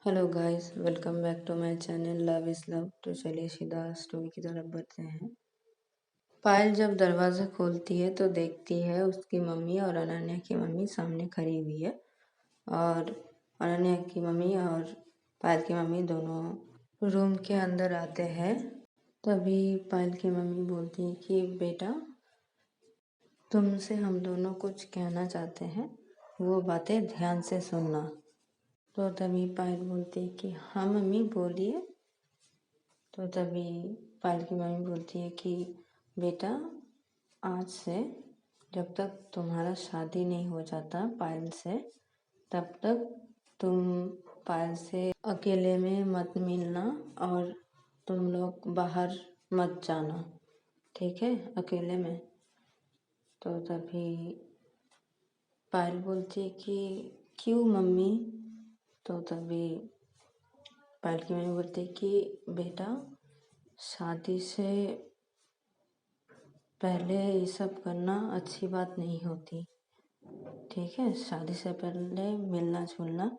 Hello guys, welcome back to my channel love is love. तो चलिए सीधा story की तरफ बढ़ते हैं। पायल जब दरवाज़ा खोलती है तो देखती है उसकी मम्मी और अनन्या की मम्मी सामने खड़ी हुई है। और अनन्या की मम्मी और पायल की मम्मी दोनों रूम के अंदर आते हैं। तभी पायल की मम्मी बोलती है कि बेटा, तुमसे हम दोनों कुछ कहना चाहते हैं, वो बातें ध्यान से सुनना। तो तभी पायल बोलती है कि हाँ मम्मी बोलिए। तो तभी पायल की मम्मी बोलती है कि बेटा, आज से जब तक तुम्हारा शादी नहीं हो जाता पायल से, तब तक तुम पायल से अकेले में मत मिलना और तुम लोग बाहर मत जाना, ठीक है, अकेले में। तो तभी पायल बोलती है कि क्यों मम्मी। तो तभी पायल की मम्मी बोलती है कि बेटा, शादी से पहले ये सब करना अच्छी बात नहीं होती, ठीक है। शादी से पहले मिलना जुलना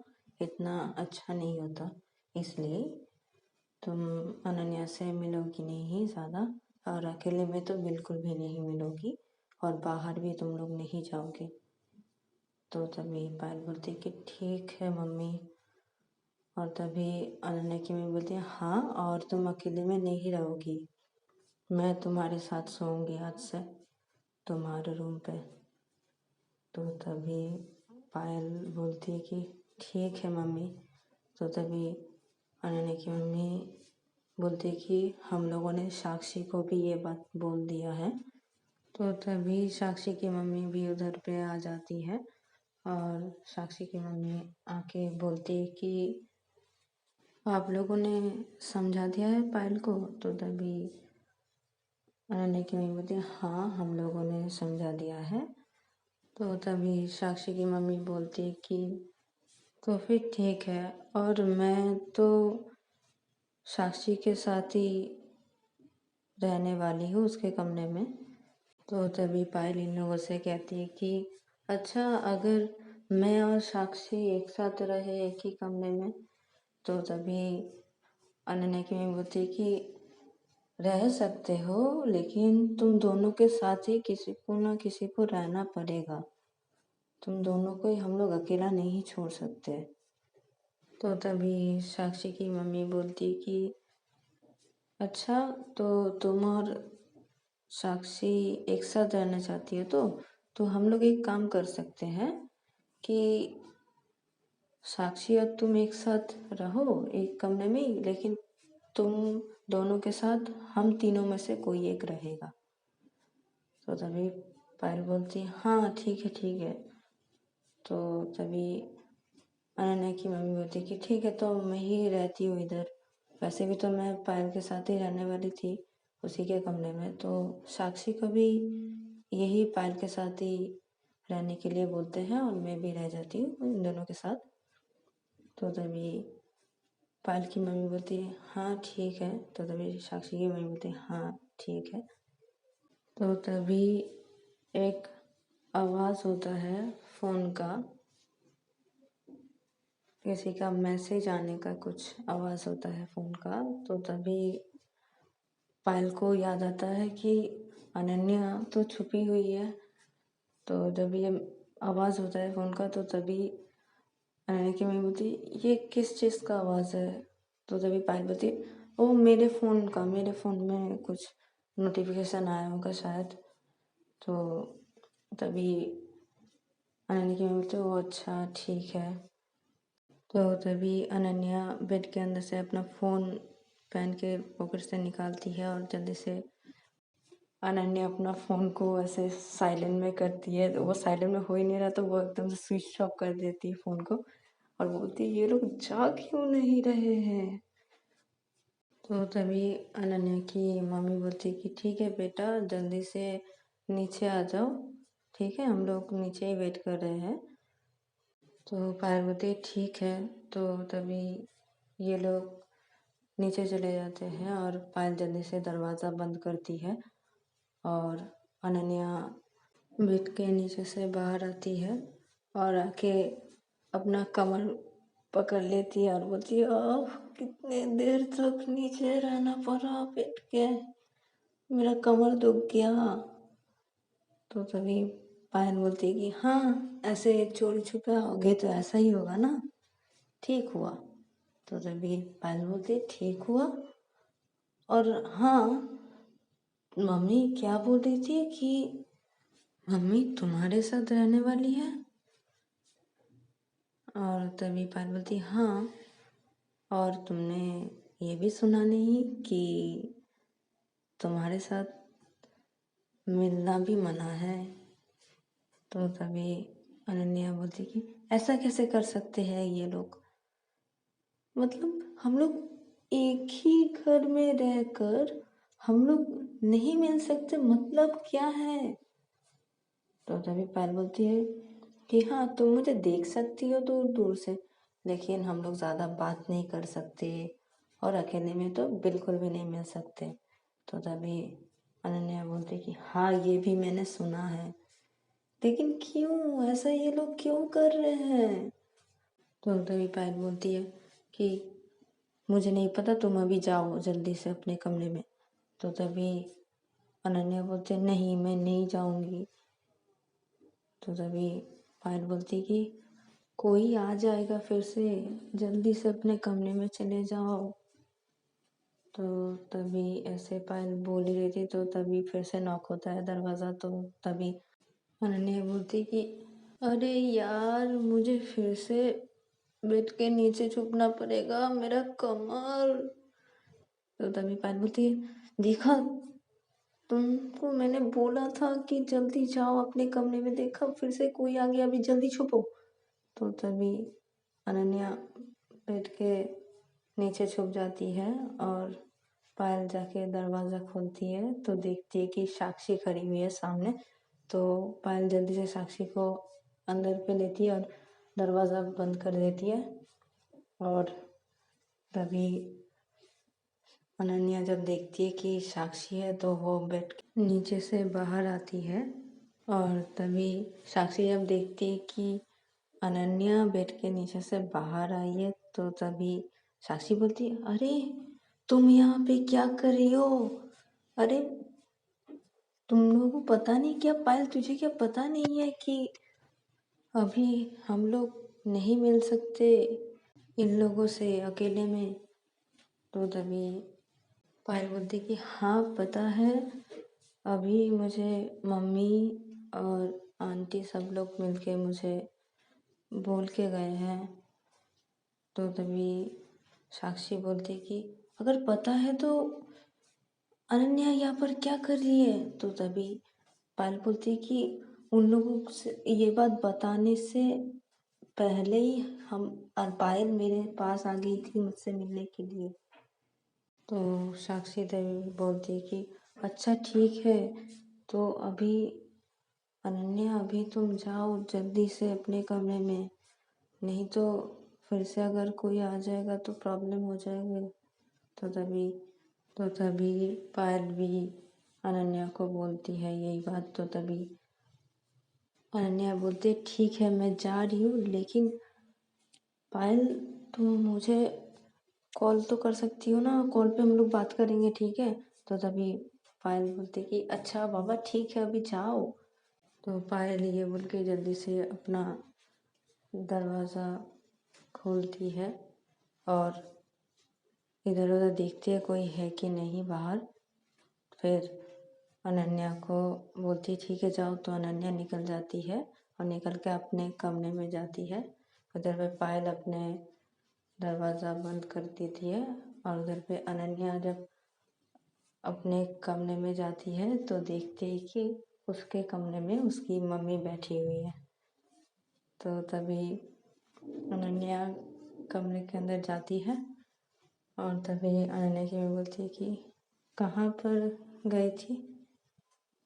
इतना अच्छा नहीं होता, इसलिए तुम अनन्या से मिलोगी नहीं ज़्यादा, और अकेले में तो बिल्कुल भी नहीं मिलोगी, और बाहर भी तुम लोग नहीं जाओगे। तो तभी पायल बोलती है कि ठीक है मम्मी। और तभी अनन्या की मम्मी बोलती है हाँ, और तुम अकेले में नहीं रहोगी, मैं तुम्हारे साथ सोऊंगी आज से तुम्हारे रूम पे। तो तभी पायल बोलती है कि ठीक है मम्मी। तो तभी अनन्या की मम्मी बोलती है कि हम लोगों ने साक्षी को भी ये बात बोल दिया है। तो तभी साक्षी की मम्मी भी उधर पे आ जाती है, और साक्षी की मम्मी आके बोलती है कि आप लोगों ने समझा दिया है पायल को। तो तभी अनन्या की मम्मी बोलती है हाँ, हम लोगों ने समझा दिया है। तो तभी साक्षी की मम्मी बोलती है कि तो फिर ठीक है, और मैं तो साक्षी के साथ ही रहने वाली हूँ उसके कमरे में। तो तभी पायल इन लोगों से कहती है कि अच्छा, अगर मैं और साक्षी एक साथ रहे एक ही कमरे में। तो तभी अनन्या की मम्मी बोलती है कि रह सकते हो, लेकिन तुम दोनों के साथ ही किसी को ना किसी को रहना पड़ेगा, तुम दोनों को ही हम लोग अकेला नहीं छोड़ सकते। तो तभी साक्षी की मम्मी बोलती कि अच्छा, तो तुम और साक्षी एक साथ रहना चाहती हो, तो हम लोग एक काम कर सकते हैं कि साक्षी और तुम एक साथ रहो एक कमरे में ही, लेकिन तुम दोनों के साथ हम तीनों में से कोई एक रहेगा। तो तभी पायल बोलती हाँ ठीक है ठीक है। तो तभी अनन्या की मम्मी बोलती कि ठीक है, तो मैं ही रहती हूँ इधर, वैसे भी तो मैं पायल के साथ ही रहने वाली थी उसी के कमरे में। तो साक्षी को भी यही पायल के साथ ही रहने के लिए बोलते हैं, और मैं भी रह जाती हूँ इन दोनों के साथ। तो तभी पायल की मम्मी बोलती है हाँ ठीक है। तो तभी साक्षी की मम्मी बोलती है हाँ ठीक है। तो तभी एक आवाज़ होता है फ़ोन का, किसी का मैसेज आने का कुछ आवाज़ होता है फ़ोन का। तो तभी पायल को याद आता है कि अनन्या तो छुपी हुई है। तो जब ये आवाज़ होता है फ़ोन का, तो तभी अनन्या की मम्मी बोलती ये किस चीज़ का आवाज़ है। तो तभी पायल बोलती ओ मेरे फ़ोन का, मेरे फ़ोन में कुछ नोटिफिकेशन आया होगा शायद। तो तभी अनन्या की मम्मी बोलती ओ अच्छा ठीक है। तो तभी अनन्या बेड के अंदर से अपना फ़ोन पहन के पॉकेट से निकालती है, और जल्दी से अनन्या अपना फ़ोन को ऐसे साइलेंट में करती है। तो वो साइलेंट में हो ही नहीं रहा, तो वो एकदम से स्विच ऑफ कर देती है फ़ोन को, और बोलती है ये लोग जा क्यों नहीं रहे हैं। तो तभी अनन्या की मम्मी बोलती है कि ठीक है बेटा, जल्दी से नीचे आ जाओ, ठीक है, हम लोग नीचे ही वेट कर रहे हैं। तो पायल बोलती है ठीक है। तो तभी ये लोग नीचे चले जाते हैं, और पायल जल्दी से दरवाज़ा बंद करती है, और अनन्या बेड के नीचे से बाहर आती है, और आके अपना कमर पकड़ लेती है और बोलती है कितने देर तक नीचे रहना पड़ा बैठ के, मेरा कमर दुख गया। तो तभी पायल बोलती है कि हाँ, ऐसे चोरी छुपे आओगे तो ऐसा ही होगा ना, ठीक हुआ। तो तभी पायल बोलती है ठीक हुआ। और हाँ, मम्मी क्या बोल रही थी कि मम्मी तुम्हारे साथ रहने वाली है। और तभी पायल बोलती हाँ, और तुमने ये भी सुना नहीं कि तुम्हारे साथ मिलना भी मना है। तो तभी अनन्या बोलती कि ऐसा कैसे कर सकते हैं ये लोग, मतलब हम लोग एक ही घर में रहकर हम लोग नहीं मिल सकते, मतलब क्या है। तो तभी पायल बोलती है कि हाँ, तुम मुझे देख सकती हो दूर दूर से, लेकिन हम लोग ज़्यादा बात नहीं कर सकते और अकेले में तो बिल्कुल भी नहीं मिल सकते। तो तभी अनन्या बोलती कि हाँ, ये भी मैंने सुना है, लेकिन क्यों ऐसा ये लोग क्यों कर रहे हैं। तो तभी पायल बोलती है कि मुझे नहीं पता, तुम अभी जाओ जल्दी से अपने कमरे में। तो तभी अनन्या बोलती है नहीं, मैं नहीं जाऊंगी। तो तभी पायल बोलती कि कोई आ जाएगा फिर से, जल्दी से अपने कमरे में चले जाओ। तो तभी ऐसे पायल बोल ही रही थी, तो तभी फिर से नॉक होता है दरवाज़ा। तो तभी अनन्या बोलती कि अरे यार, मुझे फिर से बेड के नीचे छुपना पड़ेगा, मेरा कमर। तो तभी पायल बोलती है देखा, तुमको मैंने बोला था कि जल्दी जाओ अपने कमरे में, देखा फिर से कोई आ गया, अभी जल्दी छुपो। तो तभी अनन्या बेड के नीचे छुप जाती है और पायल जाके दरवाज़ा खोलती है तो देखती है कि साक्षी खड़ी हुई है सामने। तो पायल जल्दी से साक्षी को अंदर पे लेती है और दरवाज़ा बंद कर देती है। और तभी अनन्या जब देखती है कि साक्षी है तो वो बेड के नीचे से बाहर आती है। और तभी साक्षी जब देखती है कि अनन्या बेड के नीचे से बाहर आई है तो तभी साक्षी बोलती है अरे, तुम यहाँ पे क्या कर रही हो। अरे, तुम लोगों को पता नहीं क्या पायल, तुझे क्या पता नहीं है कि अभी हम लोग नहीं मिल सकते इन लोगों से अकेले में। तो तभी पायल बोलती कि हाँ पता है, अभी मुझे मम्मी और आंटी सब लोग मिलके मुझे बोल के गए हैं। तो तभी साक्षी बोलती कि अगर पता है तो अनन्या यहाँ पर क्या कर रही है। तो तभी पायल बोलती कि उन लोगों से ये बात बताने से पहले ही हम और पायल मेरे पास आ गई थी मुझसे मिलने के लिए। तो साक्षी देवी बोलती है कि अच्छा ठीक है, तो अभी अनन्या अभी तुम जाओ जल्दी से अपने कमरे में, नहीं तो फिर से अगर कोई आ जाएगा तो प्रॉब्लम हो जाएगी। तो तभी पायल भी अनन्या को बोलती है यही बात। तो तभी अनन्या बोलती है ठीक है मैं जा रही हूँ, लेकिन पायल तुम मुझे कॉल तो कर सकती हो ना, कॉल पे हम लोग बात करेंगे, ठीक है। तो तभी पायल बोलती कि अच्छा बाबा ठीक है, अभी जाओ। तो पायल ये बोल के जल्दी से अपना दरवाज़ा खोलती है और इधर उधर देखती है कोई है कि नहीं बाहर। फिर अनन्या को बोलती ठीक है जाओ। तो अनन्या निकल जाती है और निकल के अपने कमरे में जाती है। उधर पे पायल अपने दरवाज़ा बंद कर देती है और उधर पे अनन्या जब अपने कमरे में जाती है तो देखती है कि उसके कमरे में उसकी मम्मी बैठी हुई है। तो तभी अनन्या कमरे के अंदर जाती है और तभी अनन्या की मम्मी बोलती है कि कहाँ पर गई थी।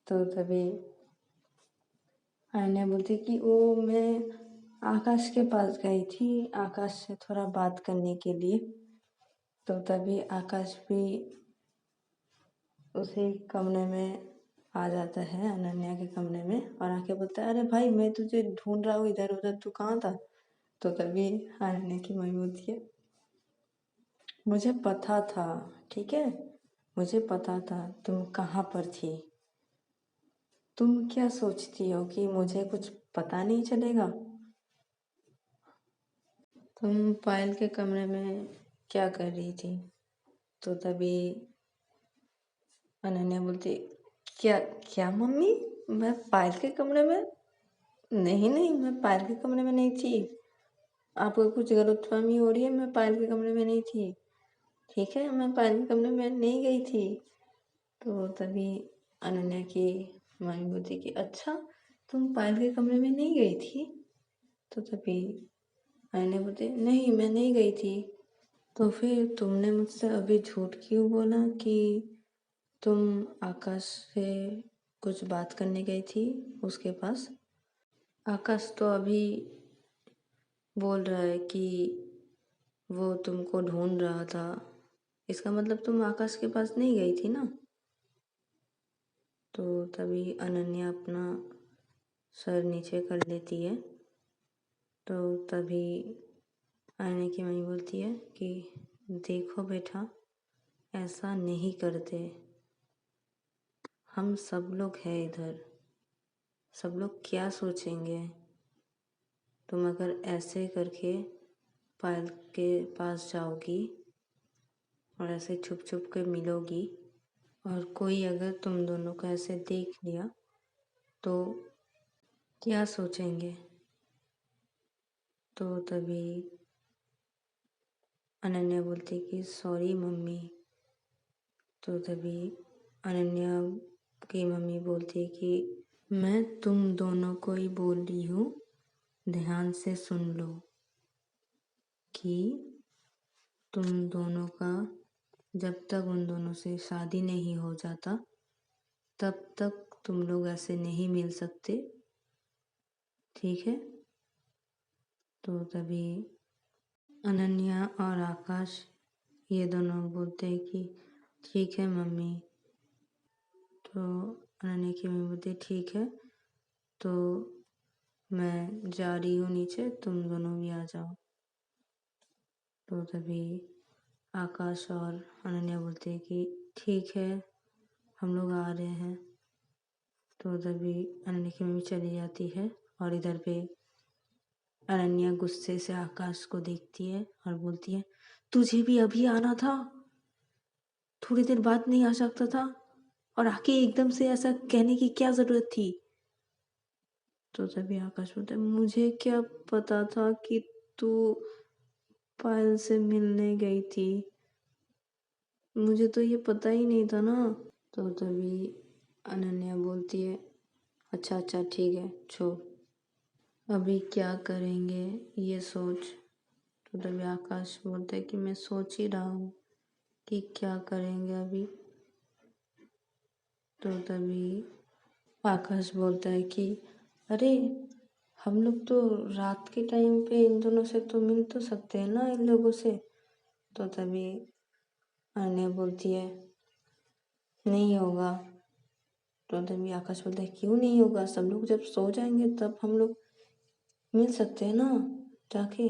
तो तभी अनन्या बोलती कि वो मैं आकाश के पास गई थी, आकाश से थोड़ा बात करने के लिए। तो तभी आकाश भी उसी कमरे में आ जाता है, अनन्या के कमरे में, और आके बोलता है अरे भाई मैं तुझे ढूंढ रहा हूँ इधर उधर, तू कहाँ था। तो तभी अनन्या की मम्मी बोलती है, मुझे पता था, ठीक है, मुझे पता था तुम कहाँ पर थी। तुम क्या सोचती हो कि मुझे कुछ पता नहीं चलेगा? तुम पायल के कमरे में क्या कर रही थी? तो तभी अनन्या बोलती, क्या क्या मम्मी, मैं पायल के कमरे में? नहीं नहीं, मैं पायल के कमरे में नहीं थी। आपको कुछ गलतफहमी हो रही है, मैं पायल के कमरे में नहीं थी। ठीक है, मैं पायल के कमरे में नहीं गई थी। तो तभी अनन्या की मम्मी बोलती कि अच्छा, तुम पायल के कमरे में नहीं गई थी? तो तभी अनन्या बोलती, नहीं मैं नहीं गई थी। तो फिर तुमने मुझसे अभी झूठ क्यों बोला कि तुम आकाश से कुछ बात करने गई थी उसके पास? आकाश तो अभी बोल रहा है कि वो तुमको ढूंढ रहा था, इसका मतलब तुम आकाश के पास नहीं गई थी ना? तो तभी अनन्या अपना सर नीचे कर लेती है। तो तभी अनन्या की मम्मी बोलती है कि देखो बेटा, ऐसा नहीं करते, हम सब लोग हैं इधर, सब लोग क्या सोचेंगे? तुम अगर ऐसे करके पायल के पास जाओगी और ऐसे छुप छुप के मिलोगी और कोई अगर तुम दोनों को ऐसे देख लिया तो क्या सोचेंगे? तो तभी अनन्या बोलती कि सॉरी मम्मी। तो तभी अनन्या की मम्मी बोलती कि मैं तुम दोनों को ही बोल रही हूँ, ध्यान से सुन लो कि तुम दोनों का जब तक उन दोनों से शादी नहीं हो जाता तब तक तुम लोग ऐसे नहीं मिल सकते, ठीक है? तो तभी अनन्या और आकाश ये दोनों बोलते हैं कि ठीक है मम्मी। तो अनन्या की मम्मी बोलती है ठीक है, तो मैं जा रही हूँ नीचे, तुम दोनों भी आ जाओ। तो तभी आकाश और अनन्या बोलते हैं कि ठीक है, हम लोग आ रहे हैं। तो तभी अनन्या की मम्मी चली जाती है और इधर पे अनन्या गुस्से से आकाश को देखती है और बोलती है, तुझे भी अभी आना था, थोड़ी देर बाद नहीं आ सकता था? और आके एकदम से ऐसा कहने की क्या जरूरत थी? तो तभी आकाश बोलता है, मुझे क्या पता था कि तू पायल से मिलने गई थी, मुझे तो ये पता ही नहीं था ना। तो तभी अनन्या बोलती है, अच्छा अच्छा ठीक है, छोड़, अभी क्या करेंगे ये सोच। तो तभी आकाश बोलता है कि मैं सोच ही रहा हूँ कि क्या करेंगे अभी। तो तभी आकाश बोलता है कि अरे, हम लोग तो रात के टाइम पे इन दोनों से तो मिल तो सकते हैं ना, इन लोगों से। तो तभी अनन्या बोलती है, नहीं होगा। तो तभी आकाश बोलता है, क्यों नहीं होगा, सब लोग जब सो जाएंगे तब हम लोग मिल सकते हैं ना जाके।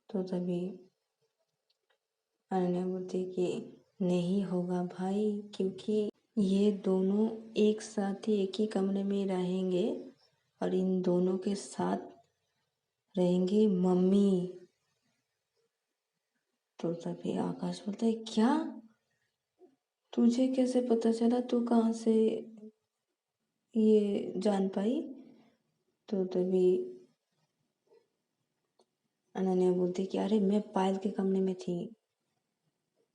तो तभी अनन्या बोलती है कि नहीं होगा भाई, क्योंकि ये दोनों एक साथ ही एक ही कमरे में रहेंगे और इन दोनों के साथ रहेंगी मम्मी। तो तभी आकाश बोलता है, क्या, तुझे कैसे पता चला, तू कहाँ से ये जान पाई? तो तभी अनन्या बोलती कि अरे मैं पायल के कमरे में थी,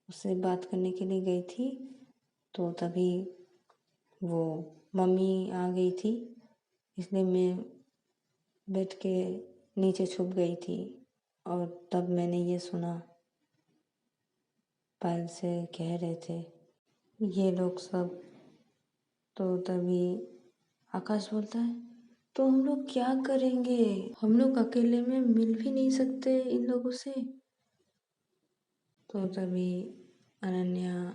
उससे बात करने के लिए गई थी। तो तभी वो मम्मी आ गई थी, इसलिए मैं बेड के नीचे छुप गई थी और तब मैंने ये सुना, पायल से कह रहे थे ये लोग सब। तो तभी आकाश बोलता है, तो हम लोग क्या करेंगे, हम लोग अकेले में मिल भी नहीं सकते इन लोगों से। तो तभी अनन्या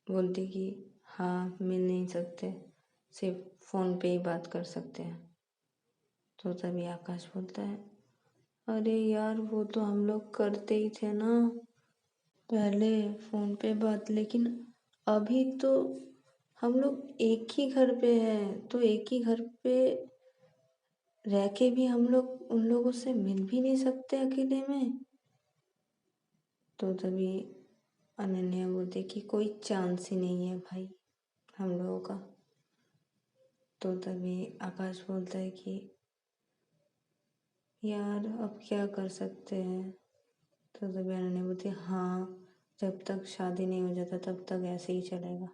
बोलती कि हाँ, मिल नहीं सकते, सिर्फ फ़ोन पे ही बात कर सकते हैं। तो तभी आकाश बोलता है, अरे यार वो तो हम लोग करते ही थे ना पहले फोन पे बात, लेकिन अभी तो हम लोग एक ही घर पे हैं, तो एक ही घर पे रह के भी हम लोग उन लोगों से मिल भी नहीं सकते अकेले में। तो तभी अनन्या बोलती कि कोई चांस ही नहीं है भाई हम लोगों का। तो तभी आकाश बोलता है कि यार अब क्या कर सकते हैं। तो तभी अनन्या बोलती है हाँ, जब तक शादी नहीं हो जाता तब तक ऐसे ही चलेगा।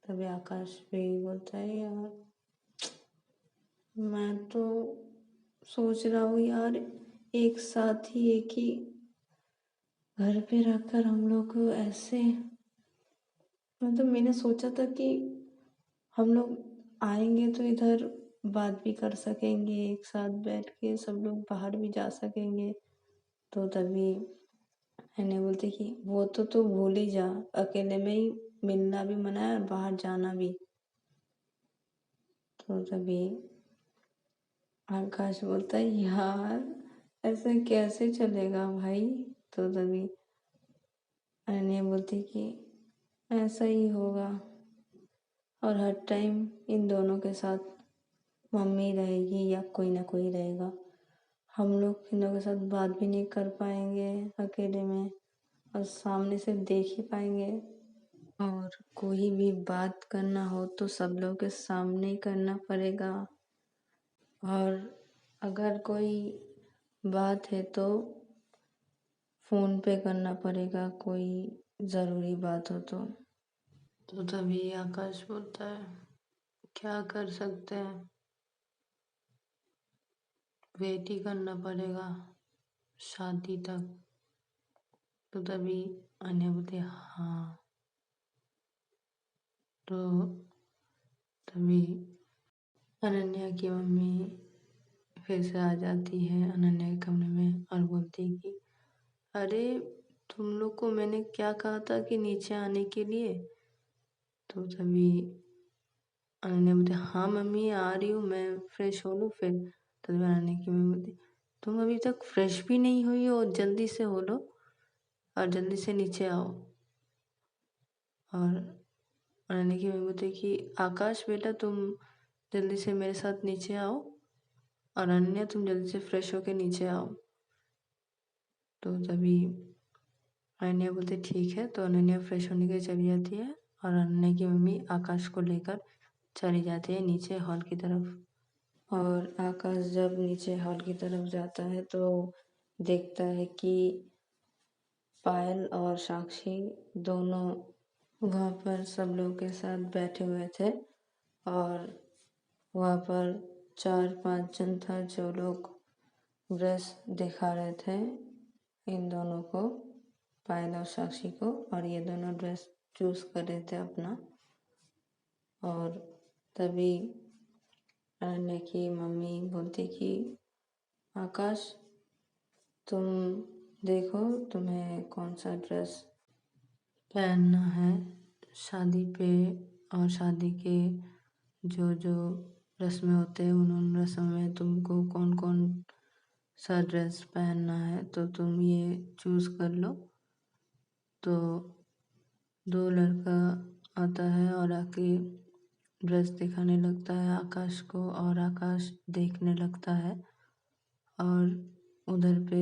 तभी आकाश भी बोलता है यार मैं तो सोच रहा हूँ यार, एक साथ ही एक ही घर पे रखकर हम लोग को ऐसे, मतलब मैंने सोचा था कि हम लोग आएंगे तो इधर बात भी कर सकेंगे, एक साथ बैठ के सब लोग बाहर भी जा सकेंगे। तो तभी मैंने बोलती कि वो तो तू भूल ही जा, अकेले में ही मिलना भी मना है और बाहर जाना भी। तो तभी आकाश बोलता है यार ऐसे कैसे चलेगा भाई। तो तभी अनन्या बोलती कि ऐसा ही होगा, और हर टाइम इन दोनों के साथ मम्मी रहेगी या कोई ना कोई रहेगा। हम लोग इन लोगों के साथ बात भी नहीं कर पाएंगे अकेले में, और सामने से देख ही पाएंगे। और कोई भी बात करना हो तो सब लोग के सामने ही करना पड़ेगा। और अगर कोई बात है तो फ़ोन पे करना पड़ेगा, कोई ज़रूरी बात हो तो। तभी आकाश बोलता है क्या कर सकते हैं, वेट ही करना पड़ेगा शादी तक। तो तभी अनन्या बोलती है हाँ। तो तभी अनन्या की मम्मी फिर से आ जाती है अनन्या के कमरे में और बोलती है कि अरे तुम लोग को मैंने क्या कहा था कि नीचे आने के लिए। तो तभी अनन्या बोलती हाँ मम्मी आ रही हूँ, मैं फ्रेश हो लूँ फिर। तो तभी अनन्या की मम्मी बोलती तुम अभी तक फ्रेश भी नहीं हुई हो, जल्दी से हो लो और जल्दी से नीचे आओ। और अनन्या की मम्मी बोलती कि आकाश बेटा तुम जल्दी से मेरे साथ नीचे आओ, और अनन्या तुम जल्दी से फ्रेश होके नीचे आओ। तो तभी अनन्या बोलती ठीक है। तो अनन्या फ्रेश होने के लिए चली जाती है और अनन्या की मम्मी आकाश को लेकर चली जाती है नीचे हॉल की तरफ। और आकाश जब नीचे हॉल की तरफ जाता है तो देखता है कि पायल और साक्षी दोनों वहाँ पर सब लोगों के साथ बैठे हुए थे, और वहाँ पर 4-5 जन था जो लोग ब्रश दिखा रहे थे इन दोनों को, पायल और साक्षी को, और ये दोनों ड्रेस चूज कर रहे थे अपना। और तभी अनन्या की मम्मी बोलती कि आकाश तुम देखो तुम्हें कौन सा ड्रेस पहनना है शादी पे, और शादी के जो जो रस्में होते हैं उन रस्मों में तुमको कौन कौन सा ड्रेस पहनना है, तो तुम ये चूज कर लो। तो दो लड़का आता है और आके ड्रेस दिखाने लगता है आकाश को, और आकाश देखने लगता है। और उधर पे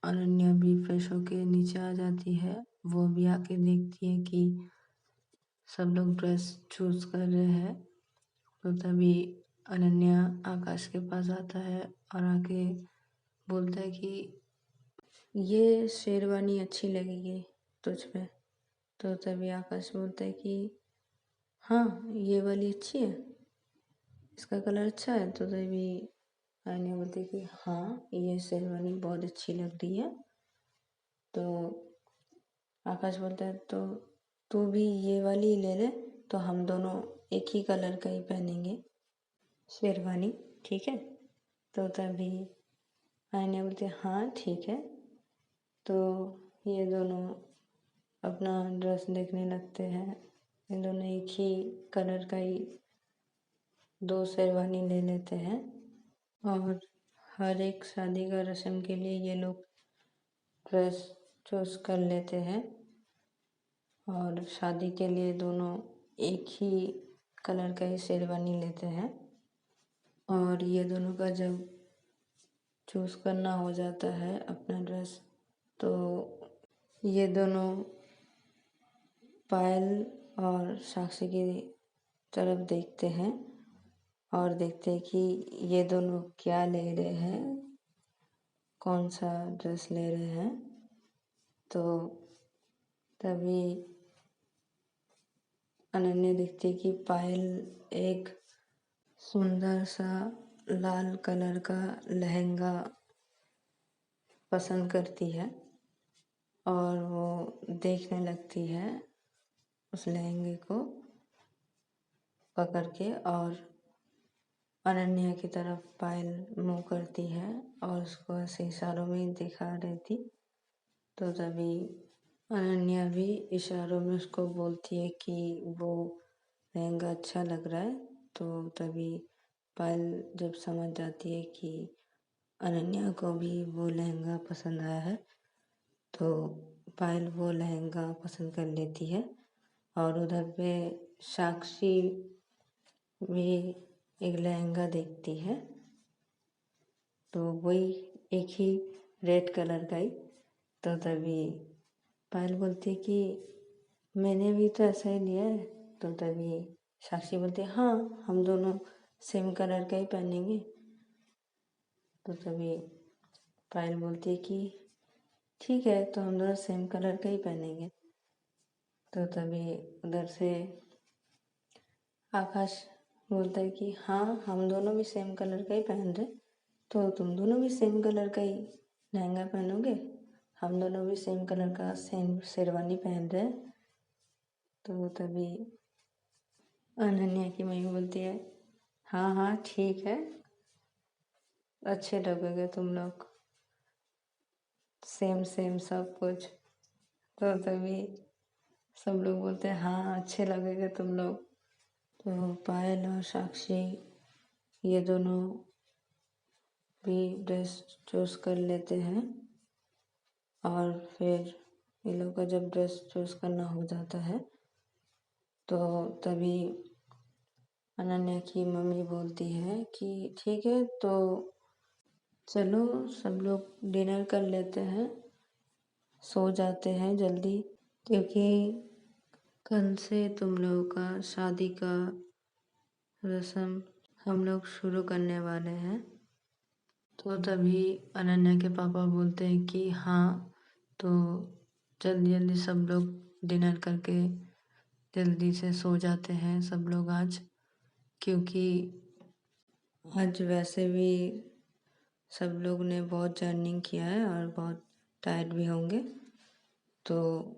अनन्या भी फ्रेश होके नीचे आ जाती है, वो भी आके देखती है कि सब लोग ड्रेस चूज कर रहे हैं। तो तभी अनन्या आकाश के पास आता है और आके बोलता है कि ये शेरवानी अच्छी लगेगी तुझ पे। तो तभी आकाश बोलता है कि हाँ ये वाली अच्छी है, इसका कलर अच्छा है। तो तभी अनन्या बोलती है कि हाँ ये शेरवानी बहुत अच्छी लग रही है। तो आकाश बोलता है तो तू भी ये वाली ले ले, तो हम दोनों एक ही कलर का ही पहनेंगे शेरवानी, ठीक है। तो तभी अनन्या बोलती है हाँ ठीक है। तो ये दोनों अपना ड्रेस देखने लगते हैं, इन दोनों एक ही कलर का ही दो शेरवानी ले लेते हैं। और हर एक शादी का रस्म के लिए ये लोग ड्रेस चूज़ कर लेते हैं और शादी के लिए दोनों एक ही कलर का ही शेरवानी लेते हैं। और ये दोनों का जब चूज़ करना हो जाता है अपना ड्रेस, तो ये दोनों पायल और साक्षी की तरफ देखते हैं और देखते हैं कि ये दोनों क्या ले रहे हैं, कौन सा ड्रेस ले रहे हैं। तो तभी अनन्या देखती है कि पायल एक सुंदर सा लाल कलर का लहंगा पसंद करती है और वो देखने लगती है उस लहंगे को पकड़ के, और अनन्या की तरफ पायल मुँह करती है और उसको ऐसे इशारों में दिखा रही थी। तो तभी अनन्या भी इशारों में उसको बोलती है कि वो लहंगा अच्छा लग रहा है। तो तभी पायल जब समझ जाती है कि अनन्या को भी वो लहंगा पसंद आया है, तो पायल वो लहंगा पसंद कर लेती है। और उधर पे साक्षी भी एक लहंगा देखती है, तो वही एक ही रेड कलर का ही। तो तभी पायल बोलती है कि मैंने भी तो ऐसा ही लिया है। तो तभी साक्षी बोलती है हाँ, हम दोनों सेम कलर का ही पहनेंगे। तो तभी पायल बोलती है कि ठीक है, तो हम दोनों सेम कलर का ही पहनेंगे। तो तभी उधर से आकाश बोलता है कि हाँ, हम दोनों भी सेम कलर का ही पहन रहे, तो तुम दोनों भी सेम कलर का ही लहंगा पहनोगे, हम दोनों भी सेम कलर का सेम शेरवानी पहन रहे हैं। तो तभी अनन्या की मम्मी बोलती है हाँ हाँ ठीक है, अच्छे लगोगे तुम लोग, सेम सेम सब कुछ। तो तभी सब लोग बोलते हैं हाँ, अच्छे लगेंगे तुम लोग। तो पायल और साक्षी ये दोनों भी ड्रेस चूज़ कर लेते हैं और फिर ये लोग का जब ड्रेस चूज़ करना हो जाता है, तो तभी अनन्या की मम्मी बोलती है कि ठीक है, तो चलो सब लोग डिनर कर लेते हैं, सो जाते हैं जल्दी, क्योंकि कल से तुम लोगों का शादी का रस्म हम लोग शुरू करने वाले हैं। तो तभी अनन्या के पापा बोलते हैं कि हाँ, तो जल्दी जल्दी सब लोग डिनर करके जल्दी से सो जाते हैं सब लोग आज, क्योंकि आज वैसे भी सब लोग ने बहुत जर्निंग किया है और बहुत टायर्ड भी होंगे। तो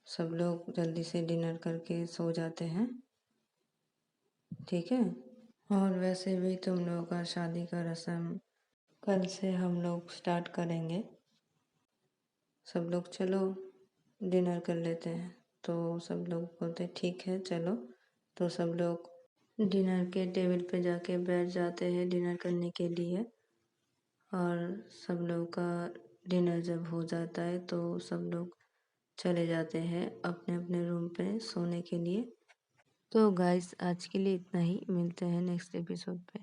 सब लोग जल्दी से डिनर करके सो जाते हैं, ठीक है। और वैसे भी तुम लोगों का शादी का रस्म कल से हम लोग स्टार्ट करेंगे। सब लोग चलो डिनर कर लेते हैं। तो सब लोग बोलते ठीक है चलो। तो सब लोग डिनर के टेबल पे जाके बैठ जाते हैं डिनर करने के लिए। और सब लोग का डिनर जब हो जाता है तो सब लोग चले जाते हैं अपने अपने रूम पे सोने के लिए। तो गाइस आज के लिए इतना ही, मिलते हैं नेक्स्ट एपिसोड पे।